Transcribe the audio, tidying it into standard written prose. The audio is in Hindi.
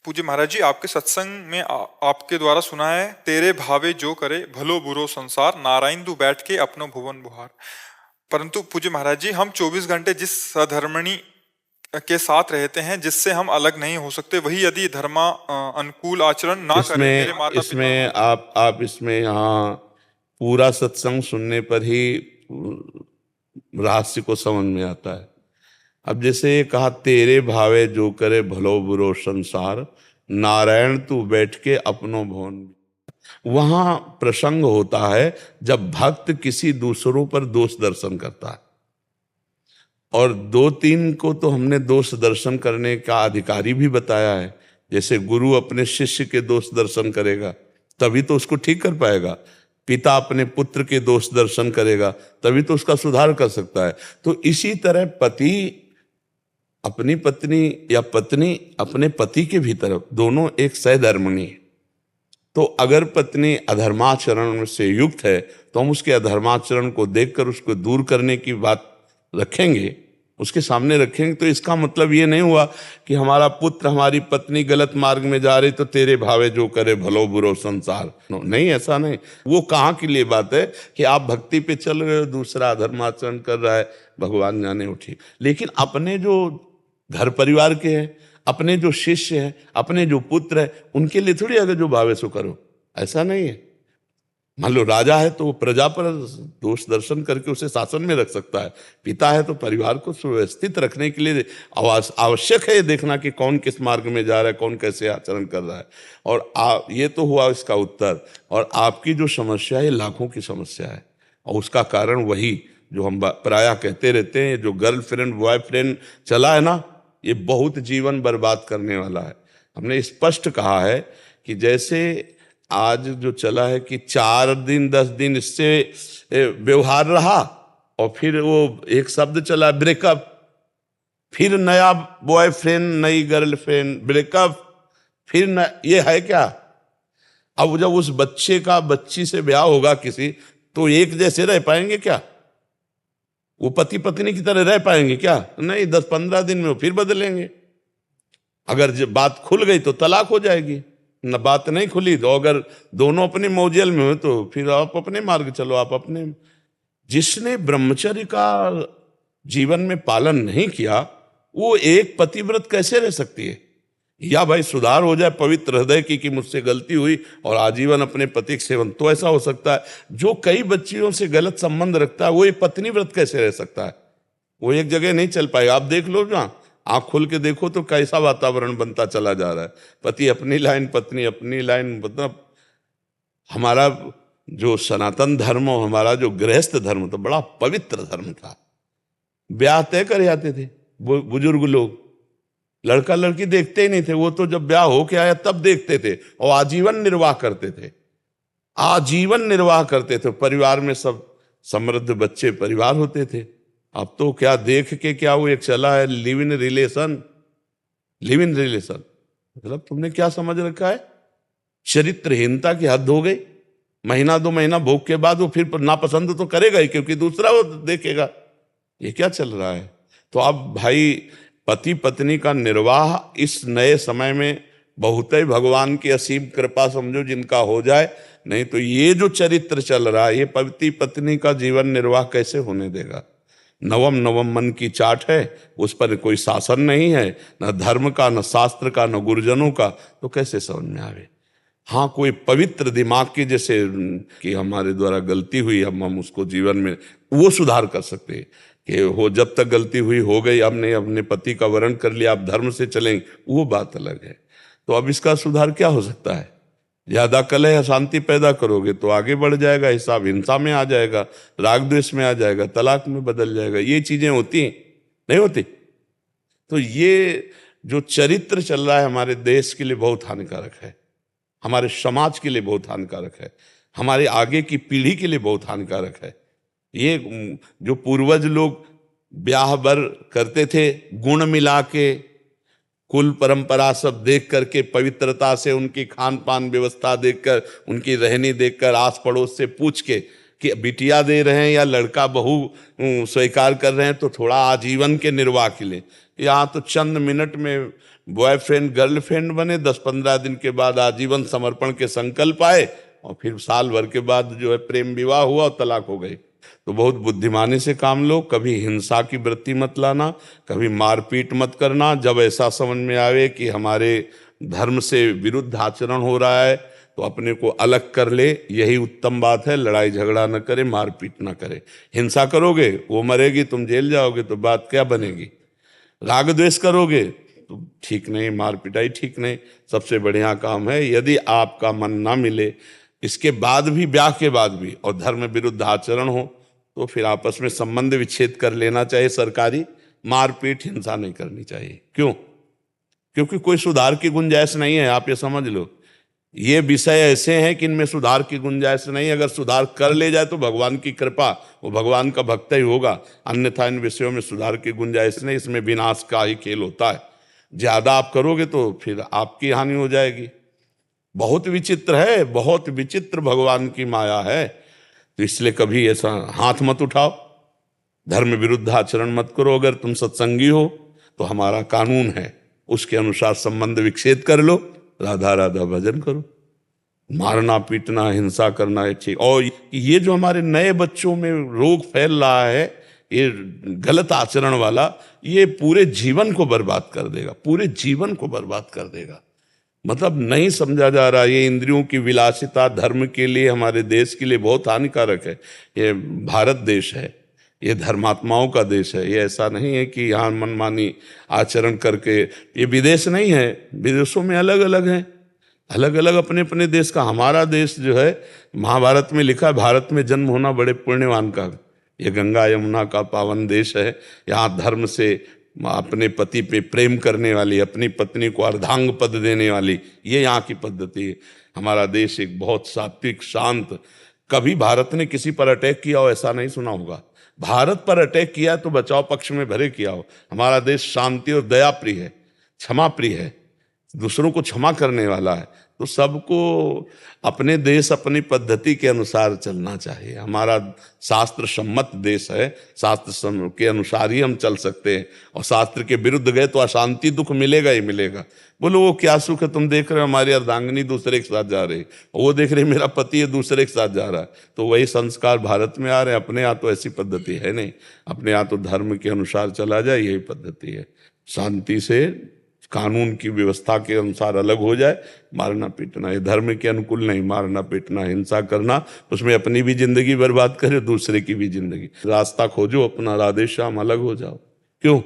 पूज्य महाराज जी, आपके सत्संग में आपके द्वारा सुना है, तेरे भावे जो करे भलो बुरो संसार, नारायण तू बैठ के अपनो भुवन बुहार। परंतु पूज्य महाराज जी, हम 24 घंटे जिस सधर्मणी के साथ रहते हैं, जिससे हम अलग नहीं हो सकते, वही यदि धर्मा अनुकूल आचरण ना करे, मेरे इसमें माता पिता। इसमें आप इसमें यहाँ पूरा सत्संग सुनने पर ही रहस्य को समझ में आता है। अब जैसे ये कहा, तेरे भावे जो करे भलो बुरो संसार, नारायण तू बैठ के अपनो भवन। वहां प्रसंग होता है जब भक्त किसी दूसरों पर दोष दर्शन करता है, और 2-3 को तो हमने दोष दर्शन करने का अधिकारी भी बताया है। जैसे गुरु अपने शिष्य के दोष दर्शन करेगा तभी तो उसको ठीक कर पाएगा, पिता अपने पुत्र के दोष दर्शन करेगा तभी तो उसका सुधार कर सकता है। तो इसी तरह पति अपनी पत्नी या पत्नी अपने पति के भीतर, दोनों एक सहधर्मिणी है। तो अगर पत्नी अधर्माचरण से युक्त है तो हम उसके अधर्माचरण को देखकर उसको दूर करने की बात रखेंगे, उसके सामने रखेंगे। तो इसका मतलब ये नहीं हुआ कि हमारा पुत्र हमारी पत्नी गलत मार्ग में जा रही तो तेरे भावे जो करे भलो बुरो संसार, नहीं, ऐसा नहीं। वो कहाँ के लिए बात है कि आप भक्ति पे चल रहे हो, दूसरा अधर्माचरण कर रहा है, भगवान जाने वो ठीक। लेकिन अपने जो घर परिवार के हैं, अपने जो शिष्य हैं, अपने जो पुत्र है, उनके लिए थोड़ी अगर जो भावे सो करो, ऐसा नहीं है। मान लो राजा है तो वो प्रजा पर दोष दर्शन करके उसे शासन में रख सकता है, पिता है तो परिवार को सुव्यवस्थित रखने के लिए आवश्यक है ये देखना कि कौन किस मार्ग में जा रहा है, कौन कैसे आचरण कर रहा है। और ये तो हुआ इसका उत्तर। और आपकी जो समस्या है लाखों की समस्या है, और उसका कारण वही जो हम प्रायः कहते रहते हैं, जो गर्लफ्रेंड बॉयफ्रेंड चला है ना, ये बहुत जीवन बर्बाद करने वाला है। हमने स्पष्ट कहा है कि जैसे आज जो चला है कि 4 दिन 10 दिन इससे व्यवहार रहा और फिर वो एक शब्द चला ब्रेकअप, फिर नया बॉयफ्रेंड नई गर्लफ्रेंड, ब्रेकअप, फिर ये है क्या? अब जब उस बच्चे का बच्ची से ब्याह होगा किसी, तो एक जैसे रह पाएंगे क्या? वो पति पत्नी की तरह रह पाएंगे क्या? नहीं, 10-15 दिन में वो फिर बदलेंगे। अगर जब बात खुल गई तो तलाक हो जाएगी, न बात नहीं खुली तो अगर दोनों अपने मौजेल में हो तो फिर आप अपने मार्ग चलो, आप अपने। जिसने ब्रह्मचर्य का जीवन में पालन नहीं किया, वो एक पतिव्रत कैसे रह सकती है? या भाई सुधार हो जाए पवित्र हृदय की कि मुझसे गलती हुई और आजीवन अपने पति के सेवन, तो ऐसा हो सकता है। जो कई बच्चियों से गलत संबंध रखता है वो एक पत्नी व्रत कैसे रह सकता है? वो एक जगह नहीं चल पाएगा। आप देख लो, जहाँ आँख खोल के देखो तो कैसा वातावरण बनता चला जा रहा है। पति अपनी लाइन, पत्नी अपनी लाइन। मतलब हमारा जो सनातन धर्म और हमारा जो गृहस्थ धर्म था, बड़ा पवित्र धर्म था। ब्याह तय कर जाते थे बुजुर्ग लोग, लड़का लड़की देखते ही नहीं थे, वो तो जब ब्याह हो के आया तब देखते थे, और आजीवन निर्वाह करते थे, आजीवन निर्वाह करते थे। परिवार में सब समृद्ध बच्चे परिवार होते थे। अब तो क्या देख के क्या वो एक चला है live in relation, live in relation. मतलब तुमने क्या समझ रखा है? चरित्रहीनता की हद हो गई। महीना 2 महीना भोग के बाद वो फिर नापसंद तो करेगा ही, क्योंकि दूसरा वो देखेगा। ये क्या चल रहा है? तो अब भाई पति पत्नी का निर्वाह इस नए समय में बहुत ही भगवान की असीम कृपा समझो जिनका हो जाए, नहीं तो ये जो चरित्र चल रहा है, ये पति पत्नी का जीवन निर्वाह कैसे होने देगा? नवम नवम मन की चाट है, उस पर कोई शासन नहीं है, न धर्म का, न शास्त्र का, न गुरुजनों का, तो कैसे समझ में आवे? हाँ, कोई पवित्र दिमाग की, जैसे कि हमारे द्वारा गलती हुई, हम उसको जीवन में वो सुधार कर सकते हैं कि हो, जब तक गलती हुई हो गई, हमने अपने पति का वरण कर लिया, आप धर्म से चलेंगे, वो बात अलग है। तो अब इसका सुधार क्या हो सकता है? ज्यादा कलह अशांति पैदा करोगे तो आगे बढ़ जाएगा, हिसाब हिंसा में आ जाएगा, राग द्वेष में आ जाएगा, तलाक में बदल जाएगा। ये चीजें होती हैं, नहीं होती? तो ये जो चरित्र चल रहा है हमारे देश के लिए बहुत हानिकारक है, हमारे समाज के लिए बहुत हानिकारक है, हमारे आगे की पीढ़ी के लिए बहुत हानिकारक है। ये जो पूर्वज लोग ब्याह बर करते थे, गुण मिला के, कुल परंपरा सब देख करके, पवित्रता से उनकी खान पान व्यवस्था देखकर, उनकी रहनी देखकर, आस पड़ोस से पूछ के कि बिटिया दे रहे हैं या लड़का बहू स्वीकार कर रहे हैं तो थोड़ा आजीवन के निर्वाह के लिए। यहाँ तो चंद मिनट में बॉयफ्रेंड गर्लफ्रेंड बने, 10-15 दिन के बाद आजीवन समर्पण के संकल्प आए, और फिर साल भर के बाद जो है प्रेम विवाह हुआ और तलाक हो गई। तो बहुत बुद्धिमानी से काम लो, कभी हिंसा की वृत्ति मत लाना, कभी मारपीट मत करना। जब ऐसा समझ में आवे कि हमारे धर्म से विरुद्ध आचरण हो रहा है तो अपने को अलग कर ले, यही उत्तम बात है। लड़ाई झगड़ा न करे, मारपीट न करे। हिंसा करोगे वो मरेगी, तुम जेल जाओगे, तो बात क्या बनेगी। राग द्वेष करोगे तो ठीक नहीं, मार पिटाई ठीक नहीं। सबसे बढ़िया काम है, यदि आपका मन ना मिले इसके बाद भी, ब्याह के बाद भी, और धर्म विरुद्ध आचरण हो, तो फिर आपस में संबंध विच्छेद कर लेना चाहिए सरकारी। मारपीट हिंसा नहीं करनी चाहिए। क्यों? क्योंकि कोई सुधार की गुंजाइश नहीं है, आप ये समझ लो। ये विषय ऐसे हैं कि इनमें सुधार की गुंजाइश नहीं। अगर सुधार कर ले जाए तो भगवान की कृपा, वो भगवान का भक्त ही होगा, अन्यथा इन विषयों में सुधार की गुंजाइश नहीं। इसमें विनाश का ही खेल होता है। ज्यादा आप करोगे तो फिर आपकी हानि हो जाएगी। बहुत विचित्र है, बहुत विचित्र भगवान की माया है। तो इसलिए कभी ऐसा हाथ मत उठाओ, धर्म विरुद्ध आचरण मत करो। अगर तुम सत्संगी हो तो हमारा कानून है, उसके अनुसार संबंध विच्छेद कर लो, राधा राधा भजन करो। मारना पीटना हिंसा करना है ठीक। और ये जो हमारे नए बच्चों में रोग फैल रहा है, ये गलत आचरण वाला, ये पूरे जीवन को बर्बाद कर देगा, पूरे जीवन को बर्बाद कर देगा। मतलब नहीं समझा जा रहा। ये इंद्रियों की विलासिता धर्म के लिए, हमारे देश के लिए बहुत हानिकारक है। ये भारत देश है, ये धर्मात्माओं का देश है। ये ऐसा नहीं है कि यहाँ मनमानी आचरण करके, ये विदेश नहीं है। विदेशों में अलग अलग हैं, अलग अलग अपने अपने देश का। हमारा देश जो है, महाभारत में लिखा है, भारत में जन्म होना बड़े पुण्यवान का। ये गंगा यमुना का पावन देश है। यहाँ धर्म से अपने पति पे प्रेम करने वाली, अपनी पत्नी को अर्धांग पद देने वाली, ये यहाँ की पद्धति है। हमारा देश एक बहुत सात्विक शांत। कभी भारत ने किसी पर अटैक किया हो ऐसा नहीं सुना होगा। भारत पर अटैक किया तो बचाव पक्ष में भरे किया हो। हमारा देश शांति और दया प्रिय है, क्षमा प्रिय है, दूसरों को क्षमा करने वाला है। तो सबको अपने देश अपनी पद्धति के अनुसार चलना चाहिए। हमारा शास्त्र सम्मत देश है, शास्त्र के अनुसार ही हम चल सकते हैं। और शास्त्र के विरुद्ध गए तो अशांति दुख मिलेगा ही मिलेगा। बोलो वो क्या सुख है, तुम देख रहे हो हमारी अर्धांगिनी दूसरे के साथ जा रही है, वो देख रहे मेरा पति है दूसरे के साथ जा रहा है। तो वही संस्कार भारत में आ रहे हैं। अपने यहाँ तो ऐसी पद्धति है नहीं, अपने यहाँ तो धर्म के अनुसार चला जाए, यही पद्धति है। शांति से कानून की व्यवस्था के अनुसार अलग हो जाए। मारना पीटना ये धर्म के अनुकूल नहीं। मारना पीटना हिंसा करना, उसमें अपनी भी जिंदगी बर्बाद करे, दूसरे की भी जिंदगी। रास्ता खोजो अपना, राधे श्याम, अलग हो जाओ। क्यों?